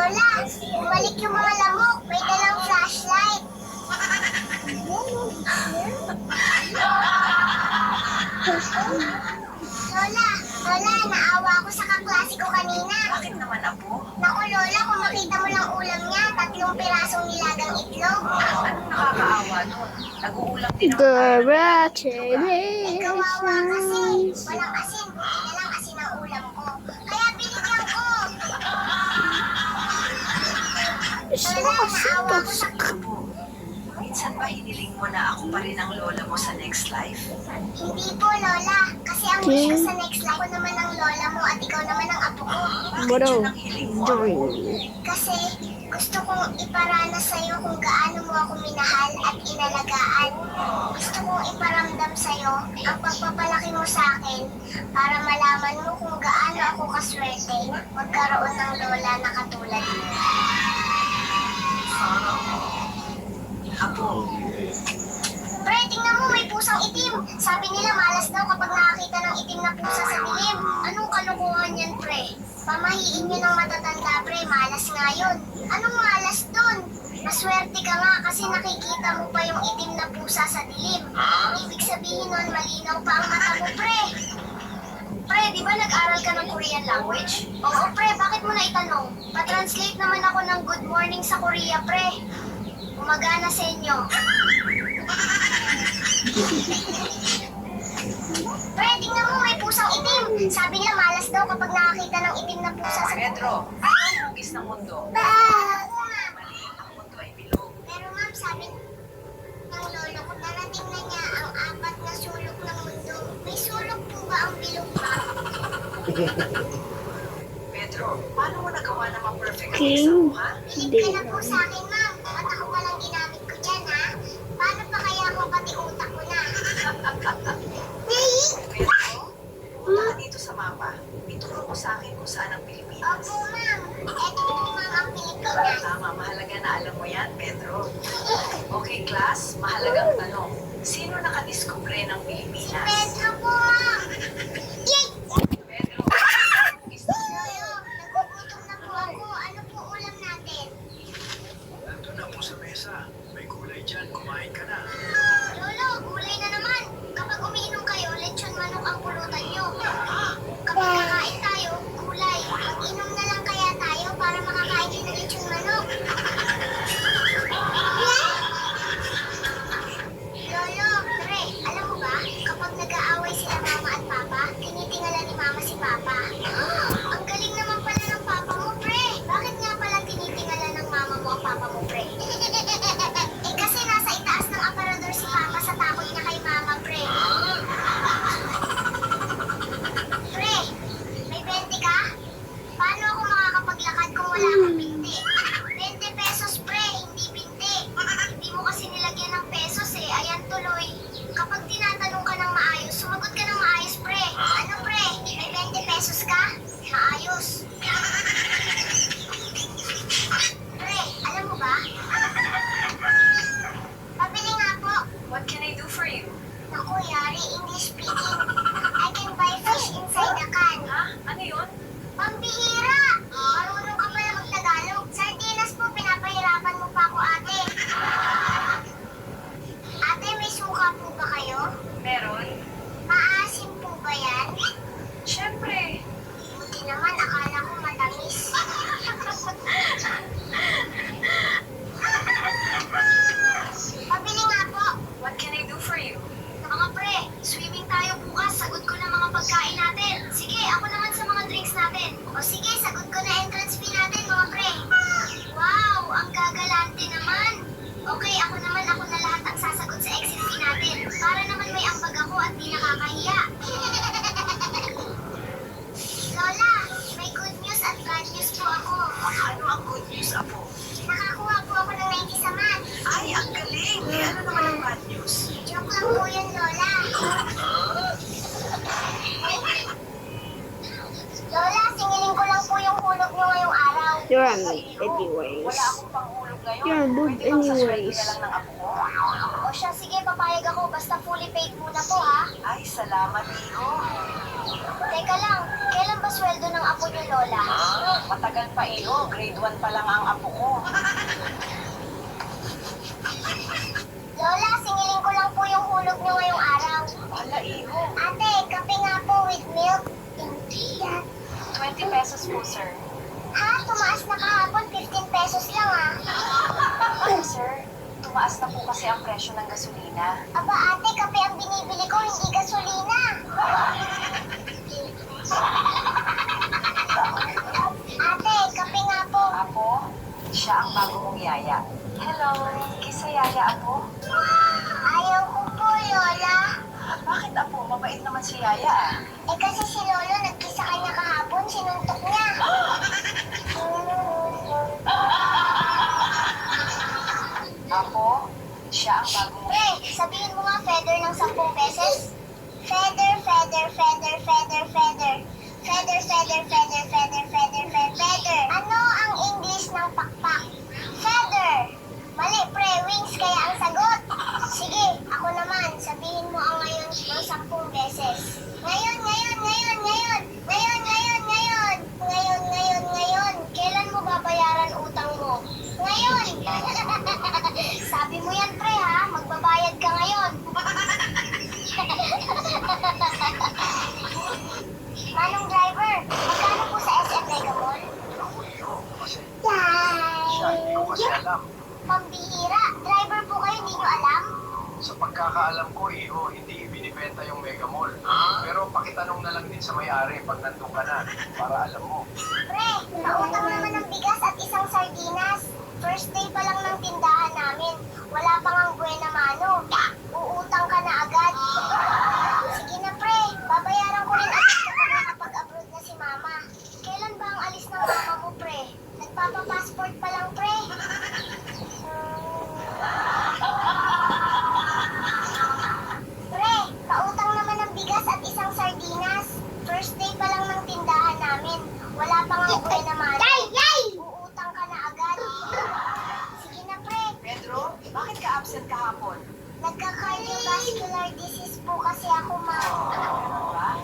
Lola, bumalik yung mga lamok. May dalang flashlight. Lola, naawa ako sa kaklase ko kanina. Bakit naman, Apo? Naku, Lola, kung makita mo lang ulam niya, 3 pirasong nilagang itlog. Anong nakakaawa doon? Nag-uulam din naman tayo. Eh, kawawa kasi. Walang asin. Buti na lang asin ang ulam ko. Kaya binigyan ko. Lola, naawa ko sa... Apo, minsan ba hiniling mo na ako pa rin ang lola mo sa next life? Hindi po, Lola. Kasi ang wish ko sa next life ko naman ang lola mo at ikaw naman ang apo ko. Bakit yun ang hiling mo, Apo? Kasi gusto kong iparana sa'yo kung gaano mo ako minahal at inalagaan. Gusto kong iparamdam sa'yo ang pagpapalaki mo sa akin para malaman mo kung gaano ako kaswerte magkaroon ng lola na katulad mo. Apo, Pre, tingnan mo, may pusang itim. Sabi nila malas daw kapag nakakita ng itim na pusa sa dilim. Anong kalokohan yan, pre? Pamahiin nyo ng matatanda, pre. Malas nga yun. Anong malas dun? Maswerte ka nga kasi nakikita mo pa yung itim na pusa sa dilim. Ibig sabihin nun, malinaw pa ang mata mo, pre. Pre, di ba nag-aral ka ng Korean language? Oo, pre. Bakit mo na itanong? Pa-translate naman ako ng good morning sa Korea, pre. Gumagana sa inyo. Pre, tingnan mo, may pusang itim. Sabi nila malas daw kapag nakakita ng itim na pusa sa... Pedro, ano ang hugis ng mundo? Mali, ang mundo ay bilog. Pero ma'am, sabi ng lolo ko, narating na niya ang 4 na sulok ng mundo. May sulok po ba ang bilog? Pedro, paano mo nagawa na ma-perfect ang exam mo, ha? Bilib ka na po sa akin, ma'am. At ako palang ginamit ko dyan, ha? Paano pa kaya mo pati utak ko na? Pedro, punta ka dito sa mapa. Ituro mo sa akin kung saan ang Pilipinas. Opo, ma'am. Eto po, ma'am, ang Pilipinas. Tama, mahalaga na alam mo yan, Pedro. Okay, class, mahalagang tanong. Sino nakadiskubre ng Si Pilipinas? Pedro po, ma'am. Yay! Pedro, Lolo, nagugutom na po ako. Ano po ulam natin? Nandun na po sa mesa. May gulay dyan. Kumain ka na. Lolo, gulay na naman. Kapag umiinom kayo, lechon manok ang pulutan nyo. Kapag kakain tayo, gulay. Mag-inom na lang kaya tayo para makakain din ng lechon manok. Lolo, pre, alam mo ba, kapag nag-aaway sila mama at papa, tinitingala ni mama si papa. Ang galing naman pala ng papa mo, pre. Bakit nga pala tinitingala ng mama mo ang papa mo, pre? Eh kasi nasa itaas ng aparador si papa sa takot niya kay mama, pre. Pre, may 20 ka? Paano ako makakapaglakad kung wala akong binti? 20 pesos, pre, hindi binti. Hindi mo kasi nilagyan ng pesos eh. Ayan tuloy. Kapag tinatanong ka ng maayos, sumagot ka ng maayos, pre. Ano, pre? May 20 pesos ka? Maayos. Pre, alam mo ba? Pabili nga po. what can I do for you? Naku, yari, English speaking. I can buy fish inside the can. Ha? Ano yun? Pambihira! Marunong ka pala mag-Tagalog. Sardinas po, pinapahirapan mo pa ako, ate. Ate, may suka po ba kayo? Meron? Maasim po ba yan? Siyempre. Buti naman, akala ko matamis. Pabili nga po. What can I do for you? Mga pre, swimming tayo bukas. Sagot ko na mga pagkain natin. Sige, ako naman sa mga drinks natin. O sige, sagot ko na entrance fee natin, mga pre. Wow, ang gagalante naman. Okay, ako na lahat ang sasagot sa exit fee natin. Para naman may ambag ako at di nakakahiya. Lola, may good news at bad news po ako. Ano ang good news, Apo? Nakakuha po ako ng 90 sa math. Ay, ang galing! Eh, ano naman ang bad news? Joke lang po yun, Lola. Lola, singilin ko lang po yung hulog nyo ngayong araw. You're a Sa good iyo, anyways. wala akong panghulog ngayon. You're good Pwede bang sa sweldo anyways. na lang ng apo mo? O siya, sige, papayag ako. Basta fully paid muna po, ha? Ay, salamat, Iho. Teka lang, kailan ba sweldo ng apo niyo, Lola? Matagal pa iyo, grade 1 pa lang ang apo ko. Lola, singilin ko lang po yung hulog nyo ngayong araw. Wala iyo. Ate, kape nga po with milk. Hindi yan. 20 pesos po, sir. Ha? Tumaas na kahapon, 15 pesos lang Sir, tumaas na po kasi ang presyo ng gasolina. Aba ate, kape ang binibili ko, hindi gasolina. Ate, kape nga po. Apo, siya ang bago mong yaya. Hello, kisa yaya apo. Ayaw ko po, Lola. Bakit apo? Mabait naman si yaya ah. Eh kasi si Lolo nagkisa kanya kahapon, sinuntok niya. Apo, siya ang bago mong... Pre, sabihin mo nga feather ng 10 pesos. Feather, feather, feather, feather, feather. Feather, feather, feather, feather, feather, feather, feather. Ano ang English ng pakpak? Feather. Mali, pre, wings kaya ang sagot. Sige, ako naman, sabihin mo ang ngayon ng 10 beses. Ngayon, ngayon, ngayon, ngayon. Ngayon, ngayon, ngayon. Ngayon, ngayon, ngayon. Kailan mo babayaran utang mo? Ngayon. Sabi mo yan, pre, ha? Magbabayad ka ngayon. Manong driver, magkano po sa SM Mega Mall? Ako iyo, kasi Yay! siya, hindi ko kasi alam. Pambihira, driver po kayo, hindi nyo alam? Sa pagkakaalam ko, iyo, hindi binibenta yung Mega Mall. Pero pakitanong na lang din sa may-ari pag nandun ka na, para alam mo. Pre, pautang naman ng bigas at isang sardinas. First day pa lang ng tindahan namin. Wala pang ang buena mano. Uutang ka na agad. Sige na, pre. Babayaran ko rin agad kapag nakapag-abroad na si mama. Kailan ba ang alis ng mama mo, pre? Nagpapapassport pa lang, pre. Pre, pautang naman ng bigas at isang sardinas. First day pa lang ng tindahan namin. Wala pang ang buena mano. Uutang ka na agad. Sige na, pre. Pedro, bakit ka absent kahapon? Nagka-cardiovascular disease po kasi ako, ma'am. Ano ba?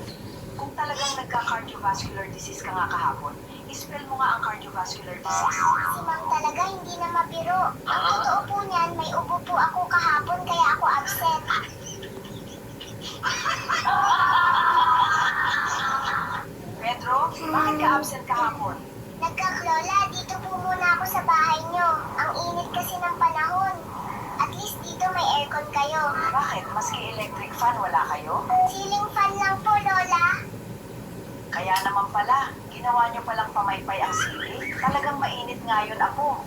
Kung talagang nagka-cardiovascular disease ka nga kahapon, ispell mo nga ang cardiovascular disease. Si ma'am talaga hindi na mabiro. Ang totoo po niyan, may ubo po ako kahapon kaya ako absent. Pedro, bakit ka absent kahapon? Nagka-Lola, dito po muna ako sa bahay niyo. Ang init kasi ng panahon. At least dito may aircon kayo. Bakit? Maski electric fan, wala kayo? Ceiling fan lang po, Lola. Kaya naman pala, ginawa niyo palang pamaypay ang sili. Talagang mainit nga yun, apo.